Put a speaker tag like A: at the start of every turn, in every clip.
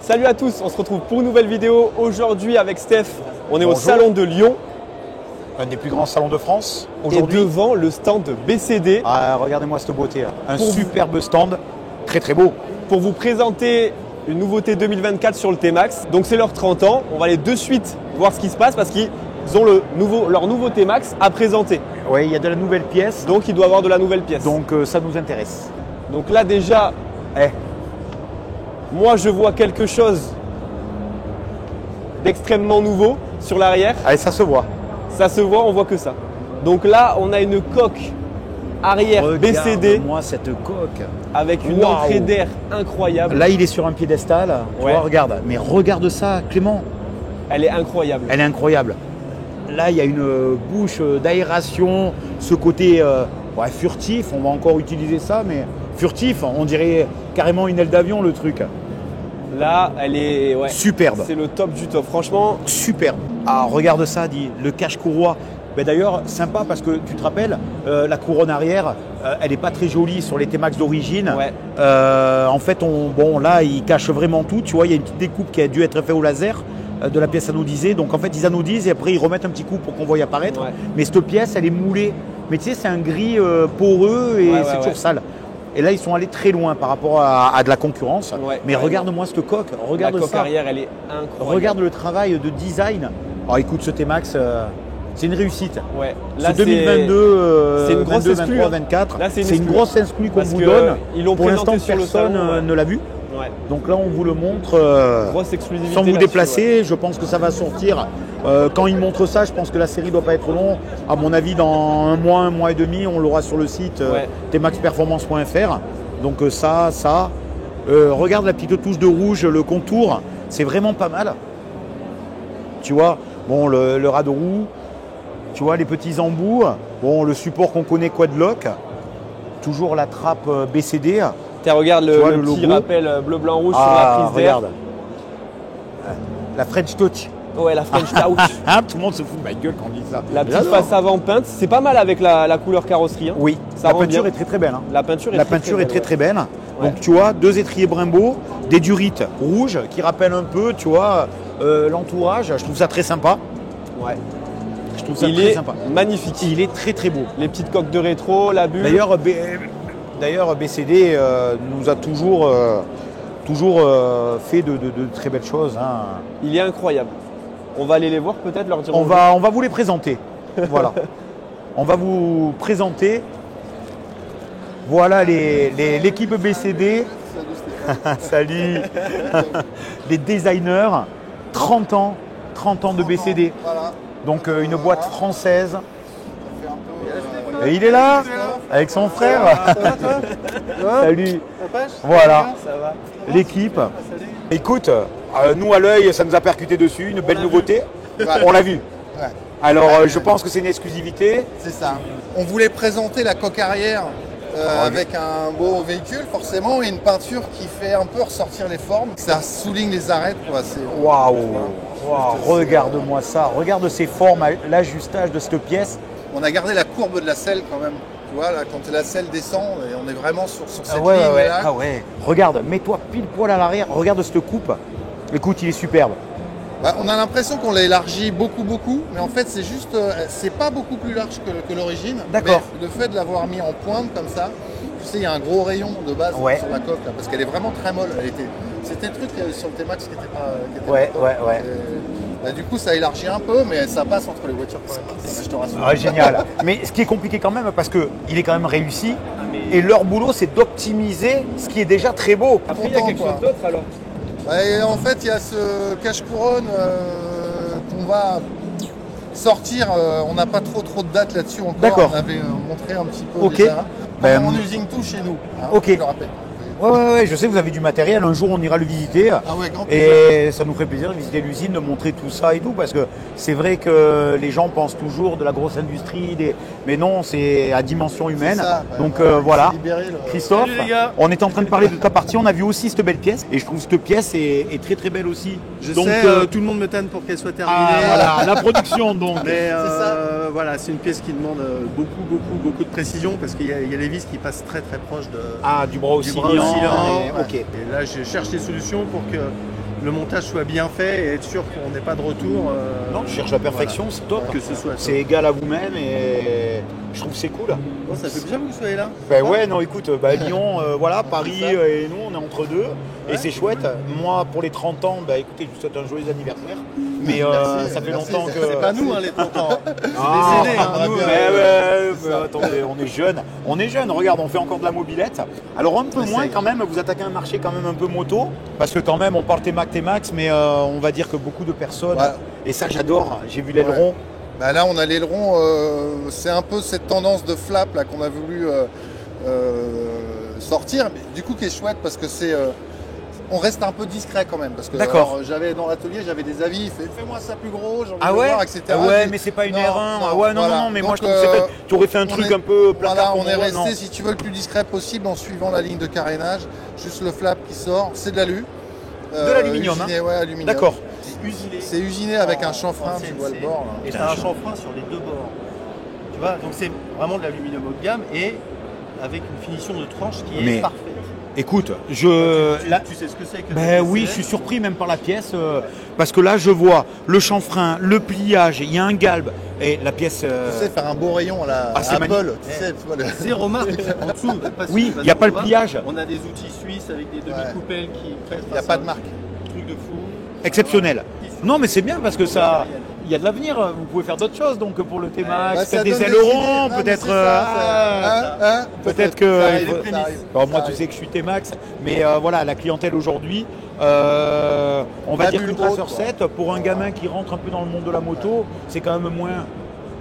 A: Salut à tous, on se retrouve pour une nouvelle vidéo. Aujourd'hui avec Steph, on est
B: Bonjour.
A: au salon de Lyon.
B: Un des plus grands salons de France
A: Et
B: aujourd'hui.
A: devant le stand de BCD
B: Ah, regardez-moi cette beauté là. Un
A: Pour-
B: superbe stand, très très beau.
A: pour vous présenter une nouveauté 2024 sur le T-Max. Donc c'est leur 30 ans, on va aller de suite voir ce qui se passe parce qu'ils ont leur nouveau T-Max à présenter.
B: Oui, il y a de la nouvelle pièce,
A: Donc il doit avoir de la nouvelle pièce.
B: donc ça nous intéresse.
A: Donc là déjà,
B: Eh,
A: moi je vois quelque chose d'extrêmement nouveau sur l'arrière.
B: allez, ça se voit.
A: Ça se voit, on voit que ça. Donc là, on a une coque arrière BCD
B: Regarde-moi cette coque.
A: avec une
B: Waouh.
A: entrée d'air incroyable.
B: Là, il est sur un piédestal. Tu
A: Ouais.
B: vois, regarde. Mais regarde ça, Clément.
A: Elle est incroyable.
B: Elle est incroyable. Là, il y a une bouche d'aération, ce côté ouais, furtif. On va encore utiliser ça, mais furtif. On dirait carrément une aile d'avion, le truc.
A: Là, elle est ouais,
B: Superbe.
A: c'est le top du top. Franchement,
B: Superbe. Ah, regarde ça, dit le cache-courroie. Ben d'ailleurs, sympa parce que tu te rappelles, la couronne arrière, elle n'est pas très jolie sur les T-Max d'origine.
A: Ouais.
B: En fait, bon, là, il cache vraiment tout. Tu vois, il y a une petite découpe qui a dû être faite au laser de la pièce anodisée. Donc, en fait, ils anodisent et après, ils remettent un petit coup pour qu'on voie apparaître.
A: Ouais.
B: Mais cette pièce, elle est moulée. Mais tu sais, c'est un gris poreux et
A: Ouais,
B: c'est
A: ouais,
B: toujours
A: ouais.
B: sale. Et là, ils sont allés très loin par rapport à de la concurrence.
A: Ouais,
B: Mais
A: ouais.
B: regarde-moi cette coque.
A: la
B: Regarde
A: coque
B: ça.
A: arrière, elle est incroyable.
B: Regarde le travail de design. Alors écoute, ce T-Max, c'est une réussite.
A: Ouais.
B: Ce 2022,
A: c'est une grosse
B: 22,
A: exclue,
B: 23,
A: hein.
B: 24,
A: Là, c'est une
B: c'est une
A: exclue.
B: grosse exclue qu'on
A: Parce
B: vous
A: que,
B: donne.
A: ils l'ont
B: Pour l'instant,
A: présenté sur le
B: personne
A: salon, ouais.
B: ne l'a vu.
A: Ouais.
B: Donc là, on vous le montre
A: Grosse exclusivité.
B: sans vous
A: là-dessus,
B: déplacer. Je pense que ça va sortir. Quand ils montrent ça, je pense que la série ne doit pas être long. À mon avis, dans un mois et demi, on l'aura sur le site
A: Ouais.
B: tmaxperformance.fr. Donc ça. Regarde la petite touche de rouge, le contour, c'est vraiment pas mal. Tu vois, bon, le ras de roue, tu vois, les petits embouts, bon, le support qu'on connaît Quadlock, toujours la trappe BCD.
A: Tiens, regarde
B: Tu vois,
A: le
B: le
A: petit
B: logo.
A: rappel bleu-blanc-rouge sur la prise d'air.
B: regarde. La French Touch.
A: Ouais, la French Touch.
B: Hein, tout le monde se fout de ma gueule quand on dit ça.
A: La petite
B: J'adore.
A: face avant peinte, c'est pas mal avec la couleur carrosserie. Hein.
B: Oui,
A: Ça
B: la
A: rend
B: peinture
A: bien.
B: est très très belle. Hein.
A: La peinture est
B: La
A: très,
B: peinture
A: très
B: est très
A: belle,
B: très belle.
A: Ouais.
B: Donc tu vois, deux étriers Brembo, des durites rouges qui rappellent un peu, tu vois, l'entourage. Je trouve ça très sympa.
A: Ouais.
B: Je trouve ça
A: Il
B: très
A: est
B: sympa.
A: magnifique.
B: Il est très très beau.
A: Les petites coques de rétro, la bulle.
B: D'ailleurs, BCD nous a toujours fait de très belles choses. Hein.
A: Il est incroyable. On va aller les voir peut-être, leur dire
B: On
A: bonjour.
B: va vous les présenter. Voilà. On va vous présenter. Voilà l'équipe BCD. Salut. Les designers. 30 ans de BCD.
C: Voilà.
B: Donc une boîte française. Et il est là avec son frère. Salut. Voilà. L'équipe. Écoute, nous à l'œil, ça nous a percuté dessus, une belle nouveauté. On l'a vu.
C: Ouais.
B: Alors je pense que c'est une exclusivité.
C: C'est ça. On voulait présenter la coque arrière avec un beau véhicule forcément et une peinture qui fait un peu ressortir les formes. Ça souligne les arêtes, quoi.
B: Waouh. Regarde-moi ça. Regarde ces formes, l'ajustage de cette pièce.
C: On a gardé la courbe de la selle quand même. Tu vois, là, quand la selle descend, et on est vraiment sur cette
B: Ah ouais,
C: ligne
B: ouais.
C: là.
B: Ah ouais. Regarde, mets-toi pile poil à l'arrière. Regarde cette coupe. Écoute, il est superbe.
C: Bah, on a l'impression qu'on l'a élargi beaucoup, mais en fait c'est juste, c'est pas beaucoup plus large que l'origine.
B: D'accord.
C: Mais le fait de l'avoir mis en pointe comme ça, tu sais, il y a un gros rayon de base
B: Ouais.
C: sur la coque là, parce qu'elle est vraiment très molle. C'était le truc sur le T-Max qui était pas.
B: Ouais,
C: top.
B: ouais.
C: Et, bah, du coup, ça élargit un peu, mais ça passe entre les voitures quand même. Je te rassure.
B: Ah, génial. Mais ce qui est compliqué quand même, parce qu'il est quand même réussi. Et leur boulot, c'est d'optimiser ce qui est déjà très beau.
A: Après, il y a quelque
C: Content,
A: chose
C: quoi.
A: d'autre alors.
C: Et en fait, il y a ce cache-couronne qu'on va sortir. On n'a pas trop de dates là-dessus encore.
B: D'accord.
C: On avait montré un petit peu
B: Ok.
C: déjà.
B: Ben,
C: On usine tout chez nous. Hein,
B: ok.
C: je le rappelle.
B: Ouais, je sais que vous avez du matériel. Un jour, on ira le visiter.
C: Ah ouais, grand plaisir.
B: Et ça nous ferait plaisir de visiter l'usine, de montrer tout ça et tout, parce que c'est vrai que les gens pensent toujours de la grosse industrie, mais non, c'est à dimension humaine.
C: ça,
B: Donc
C: ouais,
B: voilà.
C: c'est libéré, le-
B: Christophe,
A: Salut, les gars.
B: on est en train de parler de ta partie, on a vu aussi cette belle pièce, et je trouve que cette pièce est très très belle aussi.
D: Je
B: Donc,
D: sais, tout le monde me tanne pour qu'elle soit terminée.
B: voilà, la production donc.
D: Mais
C: ça.
D: voilà, c'est une pièce qui demande beaucoup de précision parce qu'il y a les vis qui passent très proche de,
B: Ah, du bras
D: du
B: oscillant.
D: bras oscillant.
B: Ok.
D: Et là, je cherche des solutions pour que le montage soit bien fait et être sûr qu'on n'ait pas de retour.
B: Non, je cherche la perfection, c'est top.
D: Que ce soit.
B: C'est égal à vous-même et je trouve que c'est cool.
D: Bon, ça fait plaisir que vous soyez là.
B: Ben ouais, non, écoute, Lyon, voilà, Paris et nous, on est entre deux. Et c'est chouette. Moi, pour les 30 ans, écoutez, je vous souhaite un joyeux anniversaire. Mais ça fait longtemps que.
D: C'est pas nous, les 30 ans.
B: Ah,
D: les aînés, nous.
B: Attendez, on est jeunes. On est jeunes, regarde, on fait encore de la mobilette. Alors un peu moins quand même, vous attaquez un marché quand même un peu moto. Parce que quand même, on parle T-Max, mais on va dire que beaucoup de personnes.
C: Ouais.
B: Et ça, j'adore. J'ai vu l'aileron.
C: Bah là, on a l'aileron, c'est un peu cette tendance de flap là qu'on a voulu sortir, mais du coup qui est chouette parce que on reste un peu discret quand même. Parce que
B: D'accord.
C: j'avais dans l'atelier, j'avais des avis, fais-moi ça plus gros, j'ai envie
B: Ah
C: de
B: ouais,
C: le voir, etc.
B: ouais, mais c'est pas une R1. Ah ouais, non, mais
C: Donc,
B: moi je trouve que tu aurais fait un truc un peu placard.
C: Voilà, on est
B: pour moi,
C: resté, si tu veux, le plus discret possible en suivant la ligne de carénage. Juste le flap qui sort, c'est de l'alu.
B: De l'aluminium,
C: usiné, ouais, aluminium.
B: D'accord.
D: Usiné.
C: C'est usiné avec un chanfrein,
D: en
C: tu vois le
D: CNC.
C: bord. Là.
D: Et t'as un chanfrein sur les deux bords. Tu vois, donc c'est vraiment de l'aluminium haut de gamme et avec une finition de tranche qui est
B: Mais-
D: parfaite.
B: Écoute,
D: Tu sais ce que c'est que
B: Ben
D: le
B: oui,
D: PCL?
B: je suis surpris même par la pièce, parce que là je vois le chanfrein, le pliage, il y a un galbe, et la pièce...
C: Tu sais, faire un beau rayon à la
B: Ah, c'est
C: Apple, tu sais, tu vois, le-
D: Zéro marque en dessous.
B: Oui, il n'y a pas le pliage.
D: On a des outils suisses avec des demi-coupelles qui pressent.
C: il n'y a pas de marque.
D: Truc de fou.
B: Exceptionnel. Non mais c'est bien parce que ça... Il y a de l'avenir, vous pouvez faire d'autres choses, donc pour le T-Max,
C: Bah, ça
B: peut-être des
C: donne
B: ailerons,
C: idées. Non, mais
B: peut-être...
C: c'est ça,
B: peut-être que...
C: Ça arrive,
B: Alors,
C: ça arrive.
B: moi
C: Ça
B: tu
C: arrive.
B: sais que je suis T-Max, mais voilà, la clientèle aujourd'hui, on va
C: La
B: dire
C: bulle
B: qu'une Tracer
C: haute, quoi.
B: 7, pour un gamin qui rentre un peu dans le monde de la moto, c'est quand même moins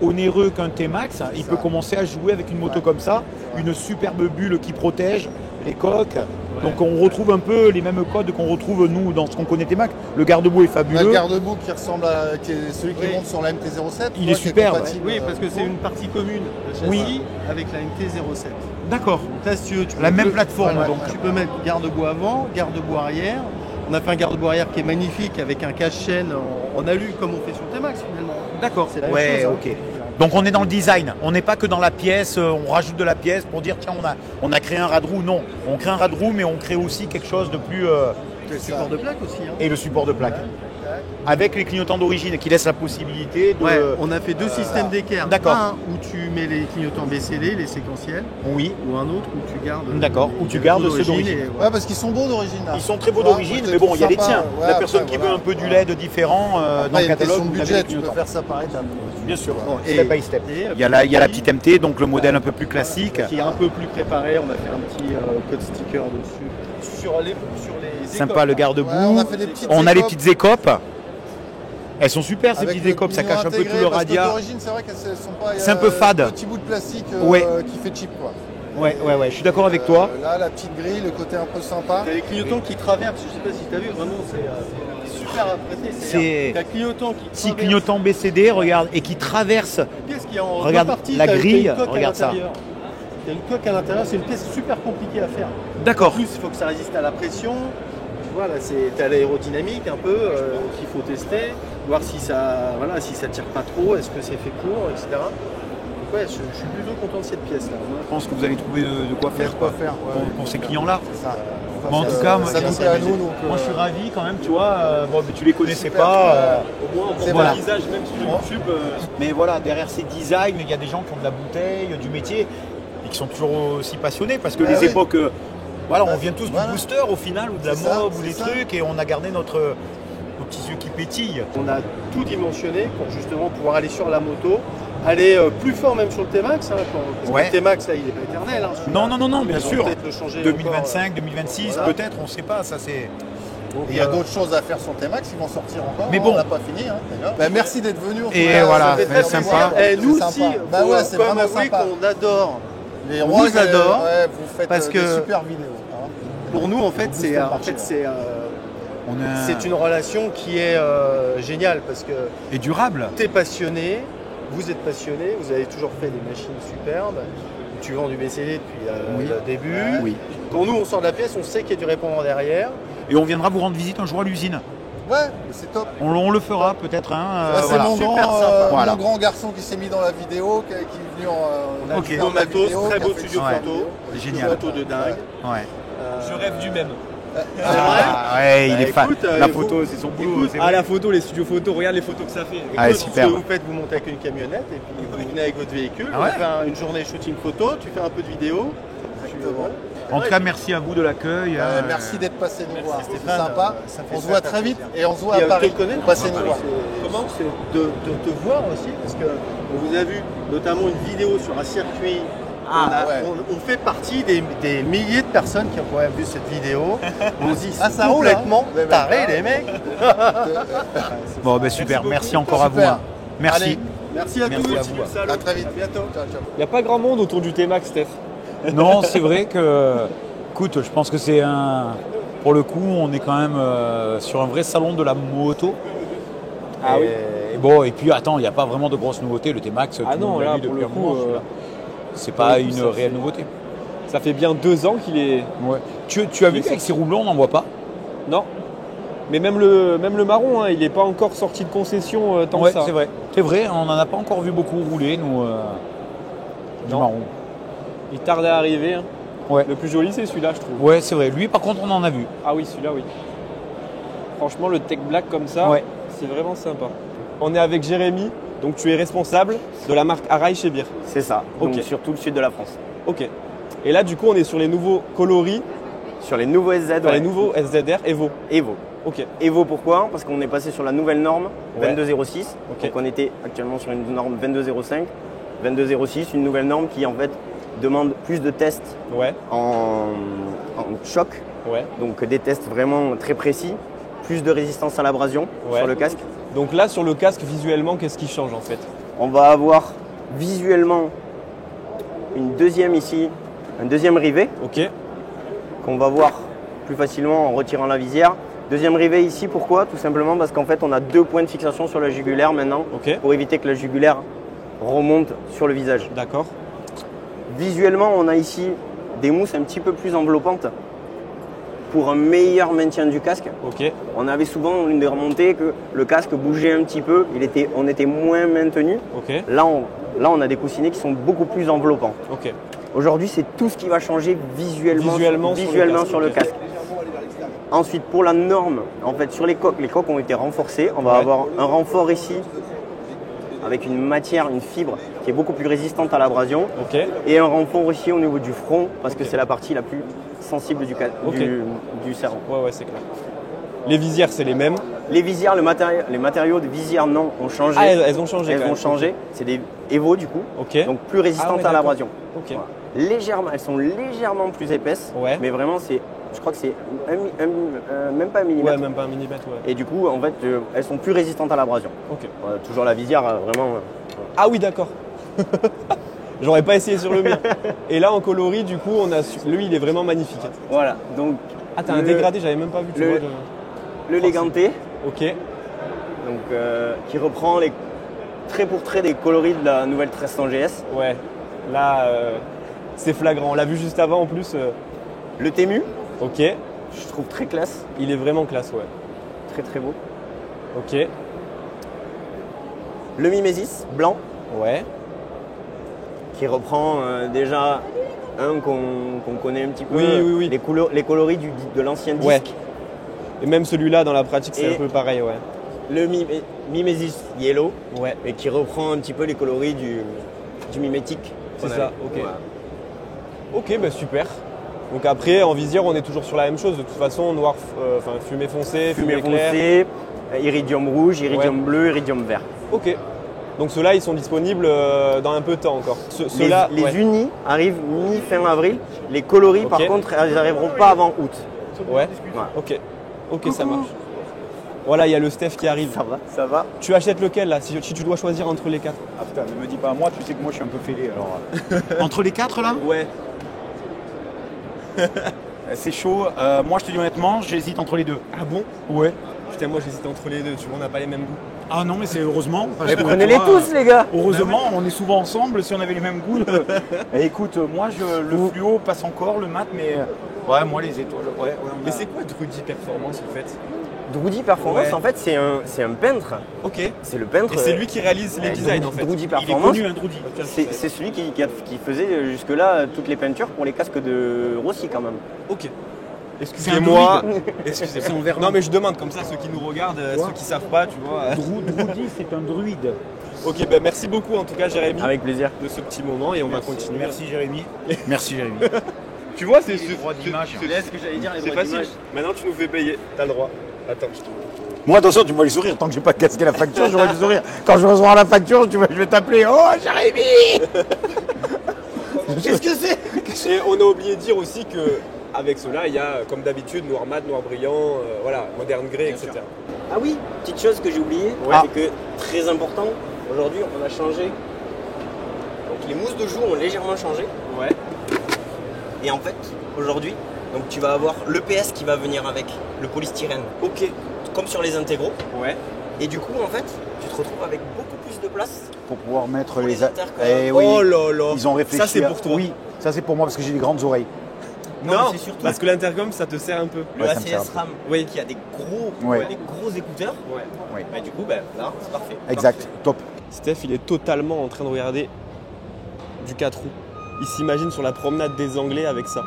B: onéreux qu'un T-Max. Il peut commencer à jouer avec une moto comme ça, une superbe bulle qui protège les coques. Donc on retrouve un peu les mêmes codes qu'on retrouve nous dans ce qu'on connaît T-Max. Le garde-boue est
C: On a le
B: fabuleux.
C: garde-boue qui ressemble à qui est celui qui
D: Oui.
C: monte sur la MT-07.
B: Il
C: tu
B: est
C: vois, qui
B: superbe.
C: compatible,
D: Oui, parce que c'est une partie commune de châssis
B: Oui.
D: avec la MT-07.
B: D'accord.
D: Donc là, si tu veux, tu
B: La
D: peux-
B: même plateforme,
D: voilà,
B: donc.
D: Tu peux mettre garde-boue avant, garde-boue arrière. On a fait un garde-boue arrière qui est magnifique avec un cache-chaîne en alu comme on fait sur T-Max finalement.
B: D'accord.
D: C'est la même
B: Ouais,
D: chose, hein.
B: ok. Donc on est dans le design, on n'est pas que dans la pièce, on rajoute de la pièce pour dire tiens on a créé un rad-roue. Non, on crée un rad-roue mais on crée aussi quelque chose de plus...
D: Le support de plaque aussi. Hein.
B: et le support de plaque. Avec les clignotants d'origine qui laissent la possibilité de...
D: Ouais, on a fait deux systèmes d'équerre.
B: D'accord.
D: Un où tu mets les clignotants BCD, les séquentiels,
B: Oui,
D: ou un autre où tu gardes.
B: D'accord, où tu gardes ceux d'origine.
D: et
C: Ouais,
D: voilà.
C: parce qu'ils sont beaux d'origine. là.
B: ils sont très beaux
C: Tu vois,
B: d'origine,
C: moi, je
B: mais bon, il y a les
C: trouve
B: tiens.
C: sympa. Ouais,
B: La personne
C: après,
B: qui
C: voilà.
B: veut un peu du LED différent dans
C: Après,
B: le
C: il y a une
B: catalogue,
C: question de
B: vous avez
C: budget,
B: les
C: tu peux
B: clignotants.
C: faire ça pareil.
B: Bien sûr,
D: Bon,
B: step by step.
D: et
B: Il y a la petite MT, donc le modèle un peu plus classique.
D: qui est un peu plus préparé. On a fait un petit code sticker dessus. Sur les
B: Sympa
D: écoles.
B: le garde-boue.
C: Ouais, on a fait des petites
B: On a les
C: écopes.
B: petites écopes. Elles sont super ces
C: Avec
B: petites
C: le
B: écopes, ça
C: pignon
B: cache un peu
C: intégré,
B: tout le
C: parce que
B: radiat.
C: d'origine, c'est vrai qu'elles sont pas.
B: C'est un peu fade.
C: Un petit bout de plastique
B: Ouais.
C: qui fait cheap, quoi.
B: Ouais, je suis d'accord avec toi.
C: Là, la petite grille, le côté un peu sympa.
D: T'as les clignotants qui traversent, je sais pas si t'as vu, vraiment c'est super apprécié.
B: C'est-
D: T'as clignotants qui
B: Petit
D: traversent
B: clignotant BCD, regarde, et qui traverse.
D: une pièce qui est en
B: Regarde,
D: deux parties,
B: la
D: t'as
B: grille,
D: une coque
B: regarde
D: à
B: ça.
D: l'intérieur. T'as une coque à l'intérieur, c'est une pièce super compliquée à faire. En
B: D'accord.
D: plus, il faut que ça résiste à la pression. Tu vois, là, t'as l'aérodynamique un peu qu'il faut tester, voir si ça, voilà, si ça tire pas trop, est-ce que c'est fait pour, etc. Donc ouais, je suis plutôt content de cette pièce-là.
B: Je pense que vous allez trouver de quoi faire,
C: Quoi faire, ouais.
B: pour ces clients-là.
C: C'est ça.
B: Bon, en tout cas, moi,
C: ça
B: j'ai-
C: goûtait à nous, donc.
B: Moi, je suis ravi quand même, tu vois. Bon, mais tu les connaissais
C: Super,
B: pas.
D: Au moins, on
C: C'est
D: voit
C: voilà.
D: le visage même sur YouTube.
B: Mais voilà, derrière ces designs, il y a des gens qui ont de la bouteille, du métier, et qui sont toujours aussi passionnés parce que
C: Ah
B: les
C: oui.
B: époques. Voilà, on
C: Bah,
B: vient tous
C: voilà.
B: du booster au final, ou de la
C: C'est ça,
B: mob, ou
C: c'est
B: des
C: ça.
B: trucs, et on a gardé nos petits yeux qui pétillent.
D: On a tout dimensionné pour justement pouvoir aller sur la moto, aller plus fort même sur le T-Max, hein, parce
B: Ouais.
D: que le T-Max là il n'est pas éternel. Hein,
B: Non, bien
D: Ils vont
B: sûr.
D: peut-être le changer
B: 2025, 2026,
D: Voilà.
B: peut-être, on ne sait pas, ça c'est.
C: Et il y a d'autres choses à faire sur T-Max, ils vont sortir encore.
B: Mais
C: hein,
B: bon.
C: on n'a pas fini. Hein, d'ailleurs. Bah, merci d'être venu. en tout
B: Et
C: cas,
B: voilà,
C: ça fait
B: c'est
C: très
B: sympa.
C: plaisir.
D: Et nous
C: C'est
D: aussi,
C: sympa. Bah ouais, c'est
D: faut
C: vraiment
D: avouer
C: sympa.
D: qu'on adore.
C: Les
D: on
C: rois,
D: vous adore,
C: ouais, vous faites
D: parce
C: des
D: que-
C: super vidéos. Hein.
D: Pour nous en fait
C: booste
D: c'est
C: le
D: en
C: marché,
D: fait, c'est
B: On a...
D: c'est une relation qui est géniale parce que
B: Et durable.
D: tu es passionné, vous êtes passionné, vous avez toujours fait des machines superbes. Tu vends du BCD depuis
B: Oui.
D: le début.
B: Oui.
D: Quand nous on sort de la pièce, on sait qu'il y a du répondant derrière.
B: Et on viendra vous rendre visite un jour à l'usine.
C: Ouais, mais c'est top.
B: On le fera peut-être. Hein,
C: Ouais, c'est
B: voilà.
C: mon,
D: super
C: grand,
D: sympa.
B: Voilà.
C: mon grand garçon qui s'est mis dans la vidéo, qui est venu en.
B: Ok.
D: Beau matos, très beau
C: qui a fait
D: studio
B: Ouais.
D: photo.
B: Génial.
D: Photo de dingue.
B: Ouais.
A: Je rêve du même.
B: Ah, ouais, il
D: Bah,
B: est fan.
D: écoute,
B: La
D: vous-
B: photo, c'est son boulot.
D: écoute,
B: c'est
A: Ah
B: vrai.
A: la photo, les studios photos, regarde les photos que ça fait.
B: Ah,
D: Ce
B: super.
D: que vous faites, vous montez avec une camionnette et puis vous venez avec votre véhicule,
B: Ah ouais
D: vous faites une journée shooting photo, tu fais un peu de vidéo.
C: Exactement.
B: En tout cas, merci à vous de l'accueil.
C: Merci d'être passé nous voir, c'est
D: Stéphane,
C: sympa.
D: ça fait
C: On se voit
D: très
C: très vite
D: plaisir.
C: et on se voit
D: Et,
C: à Paris.
D: te connaître,
C: Passez nous voir.
D: Comment c'est de te voir aussi, parce qu'on vous a vu notamment une vidéo sur un circuit.
C: ouais.
D: On fait partie des milliers de personnes qui ont quand même vu cette vidéo. On se dit,
C: Ah, ça roule,
D: complètement
C: hein.
D: tarés les mecs.
B: Bon, ben super. Merci encore à vous.
C: Super.
B: hein. Merci.
C: Allez.
D: Merci à
B: Merci
D: tous.
B: à vous.
D: Salut.
C: À très vite.
D: À bientôt.
C: Ciao, ciao.
A: Il n'y a pas grand monde autour du T-Max, Steph.
B: Non, c'est vrai que, écoute, je pense que c'est un. Pour le coup, on est quand même sur un vrai salon de la moto.
A: Ah oui.
B: Et bon, et puis attends, il n'y a pas vraiment de grosses nouveautés. Le T-Max,
A: Ah
B: tout le
A: non,
B: monde l'a
A: là
B: vu
A: pour
B: depuis
A: le
B: un
A: coup,
B: moment, celui-là. C'est pas
A: pour le coup,
B: une
A: ça
B: réelle
A: fait-
B: nouveauté.
A: ça fait bien 2 ans qu'il est.
B: Ouais. Tu as vu qu'avec ces roublons, on n'en voit pas.
A: Non. Mais même le marron, hein, il n'est pas encore sorti de concession tant
B: Ouais,
A: que ça.
B: c'est vrai. C'est vrai, on n'en a pas encore vu beaucoup rouler, nous, du
A: Non.
B: marron.
A: Il tarde à arriver. hein.
B: Ouais.
A: Le plus joli, c'est celui-là, je trouve.
B: Ouais, c'est vrai. Lui, par contre, on en a vu.
A: Ah oui, celui-là, oui. Franchement, le Tech Black comme ça,
B: Ouais.
A: c'est vraiment sympa. On est avec Jérémy, donc tu es responsable de la marque Arai chez Beer.
E: C'est ça,
A: Ok.
E: donc sur tout le sud de la France.
A: Ok. Et là, du coup, on est sur les nouveaux coloris,
E: Sur les nouveaux SZ,
A: enfin, les nouveaux SZR Evo.
E: Evo.
A: Ok.
E: Evo pourquoi? Parce qu'on est passé sur la nouvelle norme
A: Ouais.
E: 2206.
A: Ok.
E: Donc on était actuellement sur une norme 2205. 2206, une nouvelle norme qui en fait demande plus de tests
A: Ouais.
E: en choc.
A: Ouais.
E: Donc des tests vraiment très précis. Plus de résistance à l'abrasion
A: Ouais.
E: sur le casque.
A: Donc là, sur le casque, visuellement, qu'est-ce qui change en fait?
E: On va avoir visuellement une deuxième ici, un deuxième rivet
A: Ok.
E: qu'on va voir plus facilement en retirant la visière. Deuxième rivet ici, pourquoi? Tout simplement parce qu'en fait on a 2 points de fixation sur la jugulaire maintenant
A: Ok.
E: pour éviter que la jugulaire remonte sur le visage.
A: D'accord.
E: Visuellement, on a ici des mousses un petit peu plus enveloppantes pour un meilleur maintien du casque.
A: Ok.
E: On avait souvent une des remontées que le casque bougeait un petit peu, on était moins maintenu.
A: Ok.
E: Là, on a des coussinets qui sont beaucoup plus enveloppants.
A: Ok.
E: Aujourd'hui, c'est tout ce qui va changer visuellement
A: Visuellement
E: sur le
A: ok.
E: casque. Ensuite, pour la norme, en fait, sur les coques ont été renforcées. On va
A: Ouais.
E: avoir un renfort ici avec une matière, une fibre qui est beaucoup plus résistante à l'abrasion.
A: Ok.
E: Et un renfort ici au niveau du front parce que c'est la partie la plus sensible
A: Ok.
E: du cerveau.
A: Ouais, c'est clair. Les visières, c'est les mêmes.
E: Les visières, les matériaux de visière, non, ont changé.
A: Ah, elles ont changé.
E: Elles
A: quand
E: ont
A: même.
E: changé. C'est des Evo du coup.
A: Ok.
E: Donc plus résistantes
A: Ah ouais,
E: à
A: d'accord.
E: l'abrasion.
A: Ok.
E: Voilà. Légèrement, elles sont légèrement plus épaisses.
A: Ouais.
E: Mais vraiment, je crois que c'est même pas un millimètre.
A: Ouais, même pas un millimètre, ouais.
E: Et du coup, en fait, elles sont plus résistantes à l'abrasion.
A: Ok.
E: Voilà, toujours la visière, vraiment.
A: Ah oui, d'accord. J'aurais pas essayé sur le mien. Et là, en coloris, du coup, lui, il est vraiment magnifique.
E: Voilà. Donc,
A: Ah, t'as un
E: Le-
A: dégradé, j'avais même pas vu. Tu
E: le-
A: vois,
E: le Leganté,
A: Ok.
E: donc, qui reprend trait pour trait des coloris de la nouvelle 1300 GS.
A: Ouais. Là, c'est flagrant. On l'a vu juste avant en plus.
E: Le Temu,
A: Ok.
E: je trouve très classe,
A: Il est vraiment classe, ouais.
E: très très beau.
A: Ok.
E: Le Mimesis, blanc,
A: Ouais.
E: qui reprend déjà un qu'on connaît un petit peu.
A: Oui, oui, oui.
E: Les coloris de l'ancien disque.
A: Ouais. Et même celui-là, dans la pratique, c'est
E: Et-
A: un peu pareil, ouais.
E: Le Mimesis Yellow,
A: Ouais.
E: et qui reprend un petit peu les coloris du mimétique.
A: C'est
E: qu'on
A: ça,
E: avait.
A: ok.
E: Voilà.
A: Ok, bah super. Donc après, en visière, on est toujours sur la même chose. De toute façon, noir, fumée foncée,
E: Fumée
A: claire.
E: foncée, iridium rouge, iridium
A: Ouais.
E: bleu, iridium vert.
A: Ok. Donc ceux-là, ils sont disponibles dans un peu de temps encore.
E: Les,
A: Ceux-là,
E: les
A: ouais.
E: unis arrivent mi-fin avril. Les coloris, par
A: Ok.
E: contre, ils n'arriveront pas avant août.
A: Ouais.
E: Voilà.
A: Ok. Ok, ça marche. Voilà, il y a le Steph qui arrive.
E: Ça va, ça va.
A: Tu achètes lequel là si tu dois choisir entre les 4?
B: Ah putain, ne me dis pas, moi, tu sais que moi, je suis un peu fêlé, alors. Entre les 4 là,
A: Ouais.
B: c'est chaud. Moi, je te dis honnêtement, j'hésite entre les deux.
A: Ah bon?
B: Ouais.
A: Putain, moi j'hésite entre les deux. Tu vois, on n'a pas les mêmes goûts.
B: Ah non, mais c'est heureusement. parce
E: Mais
B: que,
E: prenez-les
B: tu vois,
E: tous, les gars.
B: Heureusement, on est souvent ensemble. Si on avait les mêmes goûts. Et écoute, moi, le fluo passe encore, le mat, mais ouais, moi les étoiles. Ouais,
A: Mais c'est quoi Drudy Performance en fait?
E: Drudy Performance,
A: Ouais.
E: en fait, c'est un peintre.
A: Ok.
E: C'est le peintre.
A: Et c'est lui qui réalise les designs en fait.
E: Drudy
B: Il est
E: Performance.
B: connu, un Drudy.
E: C'est celui qui faisait jusque-là toutes les peintures pour les casques de Rossi quand même.
A: Ok. Excusez-moi.
B: C'est en verlan.
A: Non mais je demande comme ça ceux qui nous regardent, ceux qui savent pas, tu vois.
B: Drudy, c'est un druide.
A: Ok, ben merci beaucoup en tout cas Jérémy
E: Avec plaisir.
A: de ce petit moment et on va continuer.
B: Merci Jérémy. Merci Jérémy.
A: Tu vois, c'est
B: Les droits d'image.
E: C'est ce que j'allais dire, les
A: c'est
E: droits
A: facile.
E: d'image.
A: Maintenant tu nous fais payer. T'as le droit. Attends, je te...
B: Moi, attention, tu me vois le sourire. Tant que j'ai pas casqué la facture, j'aurai le sourire. Quand je recevoir la facture, je vais t'appeler. Oh, Jérémy. Qu'est-ce que c'est?
A: Et on a oublié de dire aussi que avec cela, il y a comme d'habitude noir mat, noir brillant, voilà, moderne grey, etc.
E: Ah oui, petite chose que j'ai oubliée,
A: Ouais.
E: c'est que très important, aujourd'hui on a changé. Donc les mousses de joue ont légèrement changé.
A: Ouais.
E: Et en fait, aujourd'hui, donc tu vas avoir l'EPS qui va venir avec, le polystyrène. Ok. Comme sur les intégraux.
A: Ouais.
E: Et du coup, en fait, tu te retrouves avec beaucoup plus de place.
B: Pour pouvoir mettre
E: Pour les intercom.
B: Eh oui.
A: Oh là là.
B: Ils ont réfléchi.
A: Ça c'est pour toi.
B: Oui, ça c'est pour moi parce que j'ai des grandes oreilles.
E: Non,
A: Non,
E: mais c'est surtout
A: parce que l'intercom ça te sert un peu.
E: le
B: Ouais, ça me sert un
E: ACS RAM
A: Oui.
E: qui a des gros écouteurs.
A: Ouais.
B: Oui.
E: Bah, du coup, bah, là, c'est parfait.
B: Exact, top.
A: Steph, il est totalement en train de regarder du 4 roues. Il s'imagine sur la promenade des Anglais avec ça.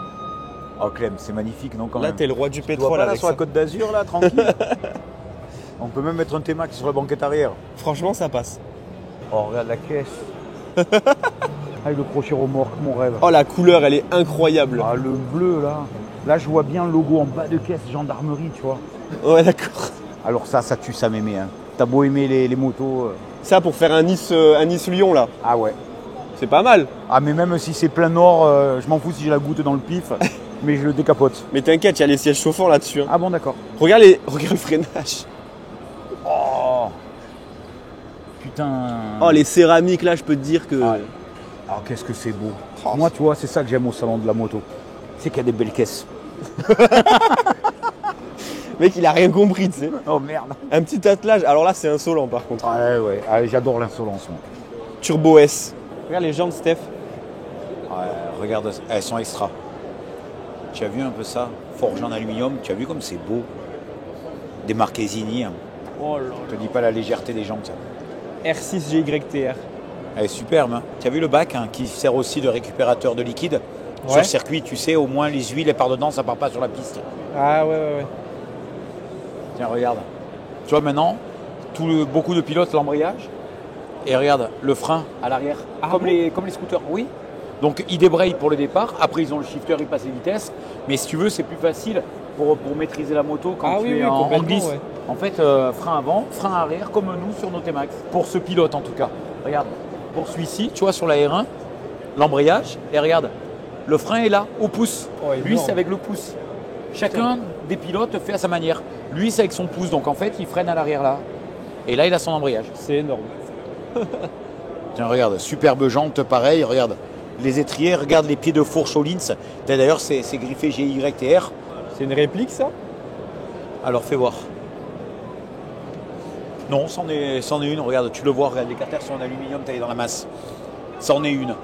B: Oh Clem, c'est magnifique, non quand
A: Là,
B: même.
A: t'es le roi du
B: Tu vois
A: pétrole
B: pas là
A: avec
B: sur
A: ça.
B: la Côte d'Azur là, tranquille. On peut même mettre un T-Max sur la banquette arrière.
A: Franchement, ça passe.
B: Oh regarde la caisse. Avec le crochet remorque, mon rêve.
A: Oh, la couleur, elle est incroyable.
B: Ah le bleu là. Là je vois bien le logo en bas de caisse, gendarmerie, tu vois.
A: Ouais, d'accord.
B: Alors ça tue, ça m'aimait. Hein. T'as beau aimer les motos.
A: Ça pour faire un Nice-Lyon là.
B: Ah ouais.
A: C'est pas mal.
B: Ah mais même si c'est plein nord, je m'en fous si j'ai la goutte dans le pif, mais je le décapote.
A: Mais t'inquiète, il y a les sièges chauffants là-dessus. Hein.
B: Ah bon d'accord.
A: Regarde le freinage.
B: Oh putain.
A: Oh, les céramiques là, je peux te dire que.
B: Ah. Ah qu'est-ce que c'est beau. Moi tu vois, c'est ça que j'aime au salon de la moto. C'est qu'il y a des belles caisses.
A: Mec, il a rien compris, tu sais.
B: Oh merde.
A: Un petit attelage. Alors là, c'est insolent par contre.
B: Ouais ouais, ah, j'adore l'insolence moi.
A: Turbo S. Regarde les jantes, Steph.
B: Ouais, regarde, elles sont extra. Tu as vu un peu ça? Forgé en aluminium, tu as vu comme c'est beau. Des Marchesini. Hein.
A: Oh là
B: Je te dis pas la légèreté des jantes.
A: là. R6 GYTR.
B: Elle est superbe. Hein. Tu as vu le bac hein, qui sert aussi de récupérateur de liquide? Sur
A: Ouais.
B: le circuit, tu sais, au moins les huiles, elles partent dedans, ça part pas sur la piste.
A: Ah ouais.
B: Tiens, regarde. Tu vois maintenant, beaucoup de pilotes l'embrayage. Et regarde, le frein à l'arrière,
A: Ah
B: comme,
A: bon
B: comme les scooters, oui. Donc ils débrayent pour le départ, après ils ont le shifter, ils passent les vitesses. Mais si tu veux, c'est plus facile pour maîtriser la moto quand
A: Ah
B: tu
A: oui,
B: es
A: oui,
B: en
A: complètement,
B: glisse.
A: ouais.
B: En fait, frein avant, frein arrière, comme nous sur nos T-Max. Pour ce pilote en tout cas. Regarde, pour celui-ci, tu vois sur la R1, l'embrayage, et regarde, le frein est là, au pouce.
A: Oh,
B: Lui,
A: énorme.
B: c'est avec le pouce. Chacun des pilotes fait à sa manière. Lui, c'est avec son pouce, donc en fait, il freine à l'arrière là. Et là, il a son embrayage.
A: C'est énorme.
B: Tiens, regarde, superbe jante, pareil, regarde. Les étriers, regarde les pieds de fourche au Linz. D'ailleurs, c'est griffé GYTR.
A: C'est une réplique ça?
B: Alors, fais voir. Non, c'en est une, regarde, tu le vois, regarde, les carters sont en aluminium taillés dans la masse. C'en est une.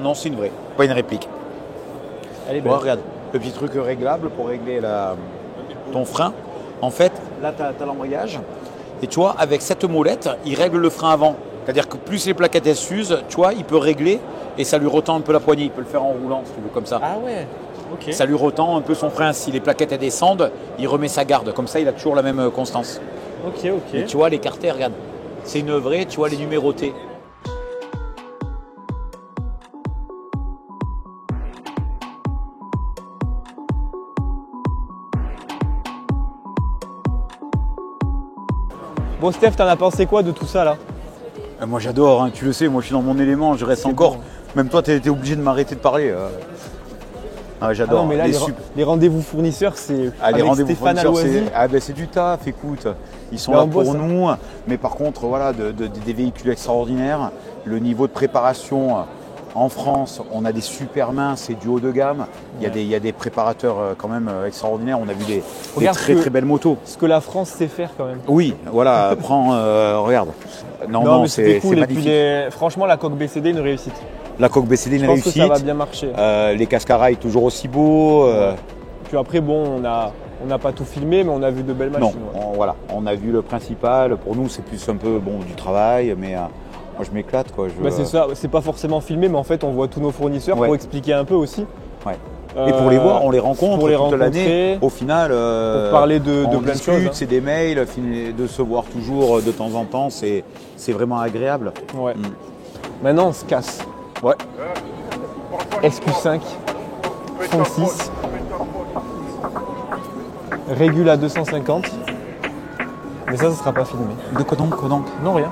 B: Non, c'est une vraie, pas une réplique.
A: Elle est
B: Ouais, regarde, le petit truc réglable pour régler ton frein. En fait, là, tu as l'embrayage. Et tu vois, avec cette molette, il règle le frein avant. C'est-à-dire que plus les plaquettes elles s'usent, tu vois, il peut régler et ça lui retend un peu la poignée. Il peut le faire en roulant, si tu veux, comme ça.
A: Ah ouais. Ok.
B: Ça lui retend un peu son frein. Si les plaquettes elles descendent, il remet sa garde. Comme ça, il a toujours la même constance.
A: Ok.
B: Et tu vois, les carters, regarde, c'est une vraie, tu vois, les numérotés.
A: Bon Steph, t'en as pensé quoi de tout ça là?
B: Moi, j'adore, hein, tu le sais, moi, je suis dans mon élément, je reste encore.
A: bon.
B: Même toi, tu étais obligé de m'arrêter de parler. Ah,
A: Ah
B: j'adore.
A: non mais là les rendez-vous fournisseurs c'est avec Stéphane Aloisi.
B: c'est du taf, écoute. Ils sont
A: Mais
B: là
A: on bosse,
B: pour
A: hein.
B: nous. Mais par contre, voilà, des véhicules extraordinaires. Le niveau de préparation en France, on a des super mains, c'est du haut de gamme. Il y a des préparateurs quand même extraordinaires. On a vu des
A: Regarde
B: très très belles motos.
A: Ce que la France sait faire quand même.
B: Oui, voilà, prends, regarde. Non,
A: mais c'était cool. Et puis
B: magnifique.
A: franchement la coque BCD une réussite.
B: La coque BCD, une
A: Je pense que
B: réussite.
A: ça va bien marcher.
B: Les cascarails, toujours aussi beaux.
A: Puis après bon on n'a pas tout filmé mais on a vu de belles
B: Non,
A: machines. ouais.
B: voilà, on a vu le principal. Pour nous, c'est plus un peu du travail, mais moi, je m'éclate, quoi.
A: Bah, c'est ça, c'est pas forcément filmé mais en fait on voit tous nos fournisseurs
B: Ouais.
A: pour expliquer un peu aussi.
B: Ouais. Et pour les voir, on les rencontre
A: pour les
B: toute l'année.
A: rencontrer,
B: Au final,
A: pour parler de
B: on
A: plein de
B: discute,
A: choses, hein.
B: c'est des mails, de se voir toujours de temps en temps, c'est vraiment agréable.
A: Ouais. Maintenant, on se casse.
B: Ouais.
A: XQ5, fond 6, régule à 250. Mais ça sera pas filmé.
B: De quoi donc,
A: Non, rien.